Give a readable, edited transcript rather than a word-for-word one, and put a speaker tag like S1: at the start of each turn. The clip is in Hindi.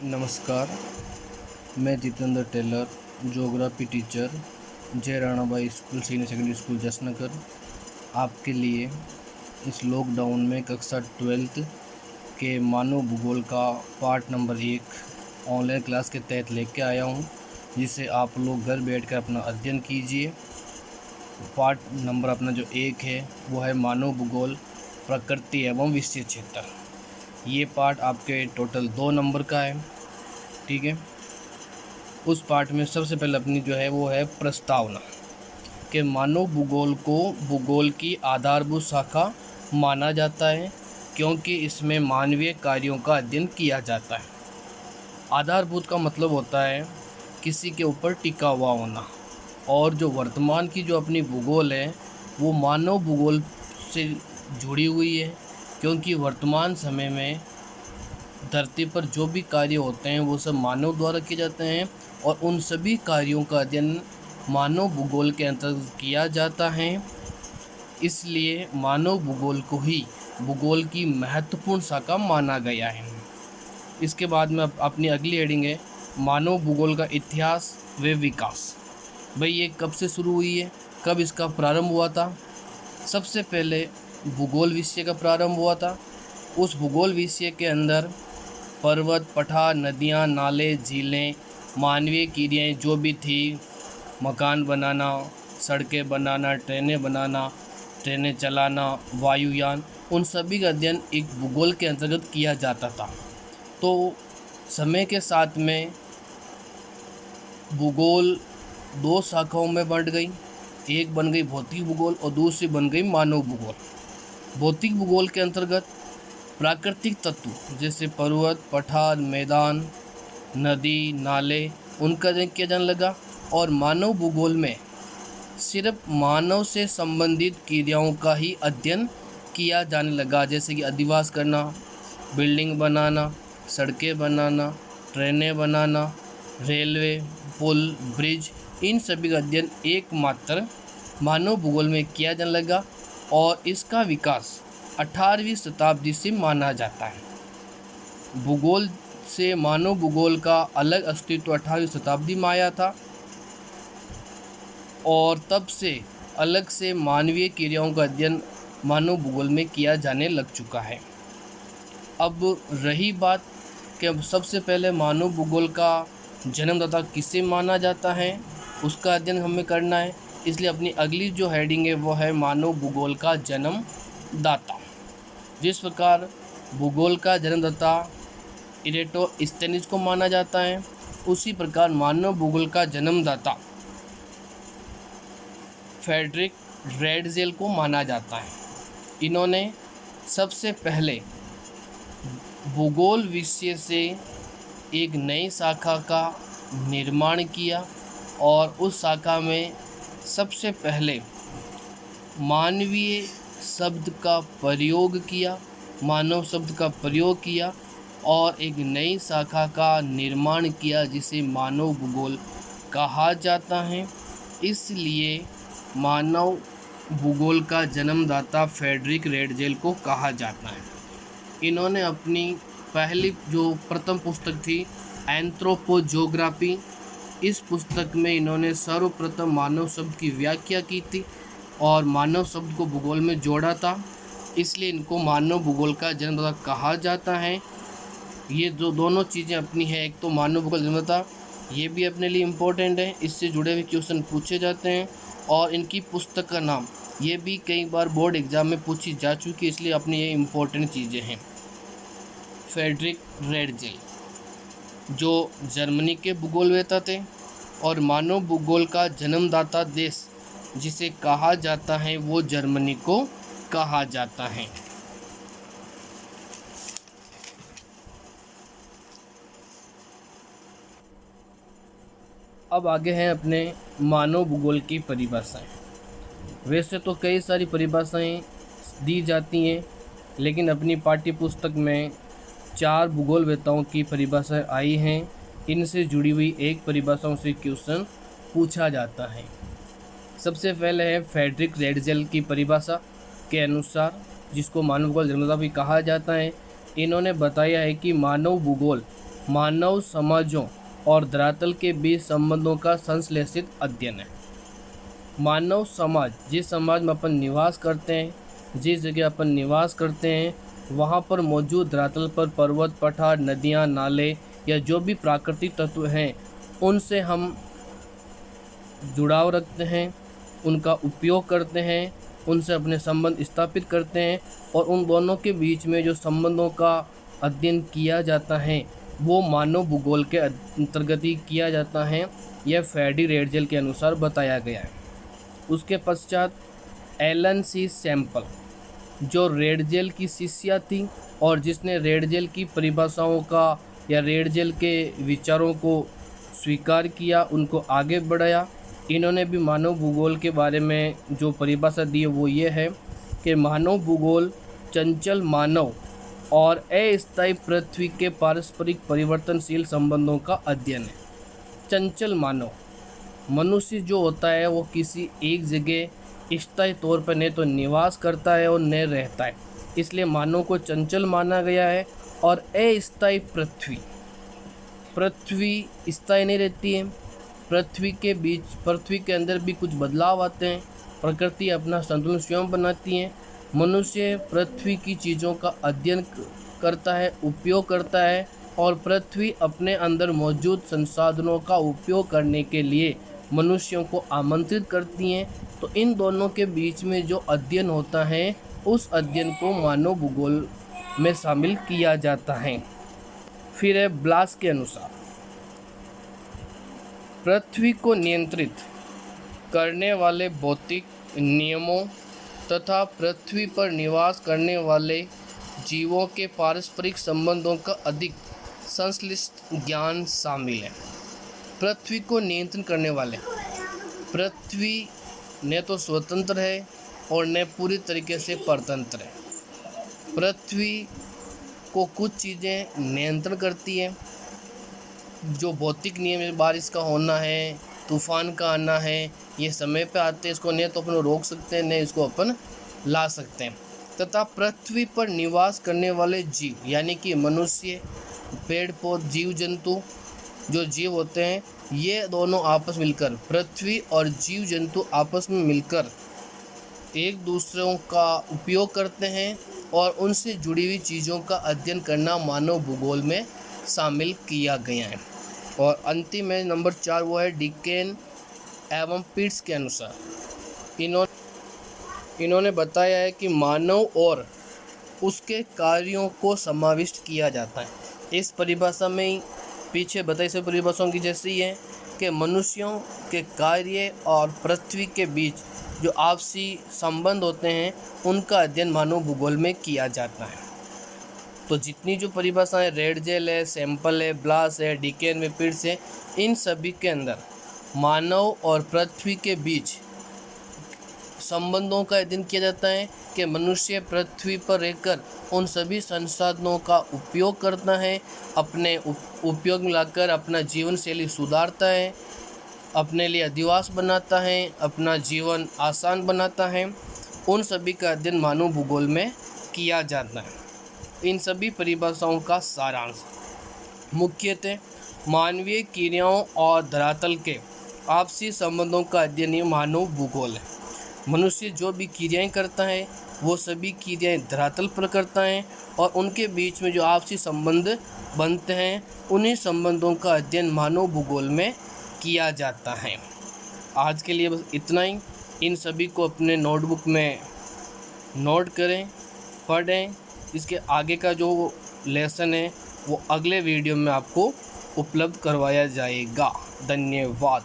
S1: नमस्कार, मैं Jitendra Taylor, geography teacher, Jai Ranabai school senior secondary school Jasnagar, आपके लिए इस लॉकडाउन में कक्षा 12th के मानव भूगोल का पार्ट नंबर 1 ऑनलाइन क्लास के तहत लेके आया हूँ, जिसे आप लोग घर बैठकर अपना अध्ययन कीजिए। पार्ट नंबर अपना जो 1 है वो है मानव भूगोल, प्रकृति एवं विषय क्षेत्र। ये पार्ट आपके टोटल 2 नंबर का है, ठीक है। उस पार्ट में सबसे पहले अपनी जो है वो है प्रस्तावना कि मानव भूगोल को भूगोल की आधारभूत शाखा माना जाता है, क्योंकि इसमें मानवीय कार्यों का अध्ययन किया जाता है। आधारभूत का मतलब होता है किसी के ऊपर टिका हुआ होना, और जो वर्तमान की जो अपनी भूगोल है वो मानव भूगोल से जुड़ी हुई है, क्योंकि वर्तमान समय में धरती पर जो भी कार्य होते हैं वो सब मानव द्वारा किए जाते हैं, और उन सभी कार्यों का अध्ययन मानव भूगोल के अंतर्गत किया जाता है। इसलिए मानव भूगोल को ही भूगोल की महत्वपूर्ण शाखा माना गया है। इसके बाद में अपनी अगली हेडिंग है मानव भूगोल का इतिहास व विकास। भाई ये कब से शुरू हुई है, कब इसका प्रारंभ हुआ था? सबसे पहले भूगोल विषय का प्रारंभ हुआ था। उस भूगोल विषय के अंदर पर्वत, पठार, नदियाँ, नाले, झीलें, मानवीय क्रियाएँ जो भी थी, मकान बनाना, सड़कें बनाना, ट्रेनें चलाना, वायुयान, उन सभी का अध्ययन एक भूगोल के अंतर्गत किया जाता था। तो समय के साथ में भूगोल 2 शाखाओं में बंट गई। एक बन गई भौतिक भूगोल और दूसरी बन गई मानव भूगोल। भौतिक भूगोल के अंतर्गत प्राकृतिक तत्व जैसे पर्वत, पठार, मैदान, नदी, नाले, उनका अध्ययन किया जाने लगा। और मानव भूगोल में सिर्फ मानव से संबंधित क्रियाओं का ही अध्ययन किया जाने लगा, जैसे कि अधिवास करना, बिल्डिंग बनाना, सड़कें बनाना, ट्रेनें बनाना, रेलवे, पुल, ब्रिज, इन सभी का अध्ययन एकमात्र मानव भूगोल में किया जाने लगा, और इसका विकास 18वीं शताब्दी से माना जाता है। भूगोल से मानव भूगोल का अलग अस्तित्व 18वीं शताब्दी में आया था, और तब से अलग से मानवीय क्रियाओं का अध्ययन मानव भूगोल में किया जाने लग चुका है। अब रही बात कि सबसे पहले मानव भूगोल का जन्मदाता किसे माना जाता है, उसका अध्ययन हमें करना है। इसलिए अपनी अगली जो हेडिंग है वो है मानव भूगोल का जन्मदाता। जिस प्रकार भूगोल का जन्मदाता इरेटोस्थेनीज को माना जाता है, उसी प्रकार मानव भूगोल का जन्मदाता फ्रेडरिक रेडजेल को माना जाता है। इन्होंने सबसे पहले भूगोल विषय से एक नई शाखा का निर्माण किया, और उस शाखा में सबसे पहले मानवीय शब्द का प्रयोग किया, मानव शब्द का प्रयोग किया, और एक नई शाखा का निर्माण किया जिसे मानव भूगोल कहा जाता है। इसलिए मानव भूगोल का जन्मदाता फ्रेडरिक रेडजेल को कहा जाता है। इन्होंने अपनी पहली जो प्रथम पुस्तक थी एंथ्रोपोजोग्राफी, इस पुस्तक में इन्होंने सर्वप्रथम मानव शब्द की व्याख्या की थी और मानव शब्द को भूगोल में जोड़ा था। इसलिए इनको मानव भूगोल का जन्मदाता कहा जाता है। ये जो दोनों चीज़ें अपनी है, एक तो मानव भूगोल जन्मदाता, ये भी अपने लिए इम्पोर्टेंट है, इससे जुड़े हुए क्वेश्चन पूछे जाते हैं। और इनकी पुस्तक का नाम ये भी कई बार बोर्ड एग्जाम में पूछी जा चुकी है, इसलिए अपनी ये इम्पोर्टेंट चीज़ें हैं। फ्रेडरिक रेडजेल जो जर्मनी के भूगोलवेत्ता थे, और मानव भूगोल का जन्मदाता देश जिसे कहा जाता है वो जर्मनी को कहा जाता है। अब आगे हैं अपने मानव भूगोल की परिभाषाएं। वैसे तो कई सारी परिभाषाएं दी जाती हैं, लेकिन अपनी पाठ्य पुस्तक में 4 भूगोलवेत्ताओं की परिभाषाएं आई हैं। इनसे जुड़ी हुई एक परिभाषाओं से क्वेश्चन पूछा जाता है। सबसे पहले है फ्रेडरिक रेडजेल की परिभाषा के अनुसार, जिसको मानव भूगोल जन्मदाता भी कहा जाता है। इन्होंने बताया है कि मानव भूगोल मानव समाजों और धरातल के बीच संबंधों का संश्लेषित अध्ययन है। मानव समाज, जिस समाज में अपन निवास करते हैं, जिस जगह अपन निवास करते हैं, वहाँ पर मौजूद धरातल पर पर्वत, पठार, नदियाँ, नाले या जो भी प्राकृतिक तत्व हैं, उनसे हम जुड़ाव रखते हैं, उनका उपयोग करते हैं, उनसे अपने संबंध स्थापित करते हैं और उन दोनों के बीच में जो संबंधों का अध्ययन किया जाता है वो मानव भूगोल के अंतर्गत ही किया जाता है। यह फेडी रेडजेल के अनुसार बताया गया है। उसके पश्चात एलन सी सैम्पल, जो रेडजेल की शिष्या थी और जिसने रेडजेल की परिभाषाओं का या रेडजेल के विचारों को स्वीकार किया, उनको आगे बढ़ाया। इन्होंने भी मानव भूगोल के बारे में जो परिभाषा दी है वो ये है कि मानव भूगोल चंचल मानव और अस्थायी पृथ्वी के पारस्परिक परिवर्तनशील संबंधों का अध्ययन है। चंचल मानव, मनुष्य जो होता है वो किसी एक जगह स्थायी तौर पर न तो निवास करता है और न रहता है, इसलिए मानव को चंचल माना गया है। और अस्थायी पृथ्वी स्थायी नहीं रहती है। पृथ्वी के अंदर भी कुछ बदलाव आते हैं। प्रकृति अपना संतुलन स्वयं बनाती है। मनुष्य पृथ्वी की चीज़ों का अध्ययन करता है, उपयोग करता है और पृथ्वी अपने अंदर मौजूद संसाधनों का उपयोग करने के लिए मनुष्यों को आमंत्रित करती हैं। तो इन दोनों के बीच में जो अध्ययन होता है उस अध्ययन को मानव भूगोल में शामिल किया जाता है। फिर है ब्लास के अनुसार पृथ्वी को नियंत्रित करने वाले भौतिक नियमों तथा पृथ्वी पर निवास करने वाले जीवों के पारस्परिक संबंधों का अधिक संश्लिष्ट ज्ञान शामिल है। पृथ्वी को नियंत्रण करने वाले, पृथ्वी न तो स्वतंत्र है और न पूरी तरीके से परतंत्र है। पृथ्वी को कुछ चीज़ें नियंत्रण करती हैं, जो भौतिक नियम है, बारिश का होना है, तूफान का आना है, ये समय पे आते हैं। इसको न तो अपन रोक सकते हैं, न इसको अपन ला सकते हैं। तथा पृथ्वी पर निवास करने वाले जीव यानी कि मनुष्य, पेड़ पौधे, जीव जंतु, जो जीव होते हैं, ये दोनों आपस मिलकर, पृथ्वी और जीव जंतु आपस में मिलकर एक दूसरों का उपयोग करते हैं और उनसे जुड़ी हुई चीज़ों का अध्ययन करना मानव भूगोल में शामिल किया गया है। और अंतिम है नंबर 4, वो है डिकेन एवं पिट्स के अनुसार इन्होंने बताया है कि मानव और उसके कार्यों को समाविष्ट किया जाता है। इस परिभाषा में ही पीछे बताई से परिभाषाओं की जैसे ही है कि मनुष्यों के कार्य और पृथ्वी के बीच जो आपसी संबंध होते हैं उनका अध्ययन मानव भूगोल में किया जाता है। तो जितनी जो परिभाषाएं रेडजेल है, सैम्पल है, ब्लास है, डिकेन में पिट्स है, इन सभी के अंदर मानव और पृथ्वी के बीच संबंधों का अध्ययन किया जाता है कि मनुष्य पृथ्वी पर रहकर उन सभी संसाधनों का उपयोग करता है, अपने उपयोग में लाकर अपना जीवन शैली सुधारता है, अपने लिए अधिवास बनाता है, अपना जीवन आसान बनाता है। उन सभी का अध्ययन मानव भूगोल में किया जाता है। इन सभी परिभाषाओं का सारांश मुख्यतः मानवीय क्रियाओं और धरातल के आपसी संबंधों का अध्ययन ही मानव भूगोल है। मनुष्य जो भी क्रियाएं करता है वो सभी क्रियाएं धरातल पर करता है और उनके बीच में जो आपसी संबंध बनते हैं उन्हीं संबंधों का अध्ययन मानव भूगोल में किया जाता है। आज के लिए बस इतना ही। इन सभी को अपने नोटबुक में नोट करें, पढ़ें। इसके आगे का जो लेसन है वो अगले वीडियो में आपको उपलब्ध करवाया जाएगा। धन्यवाद।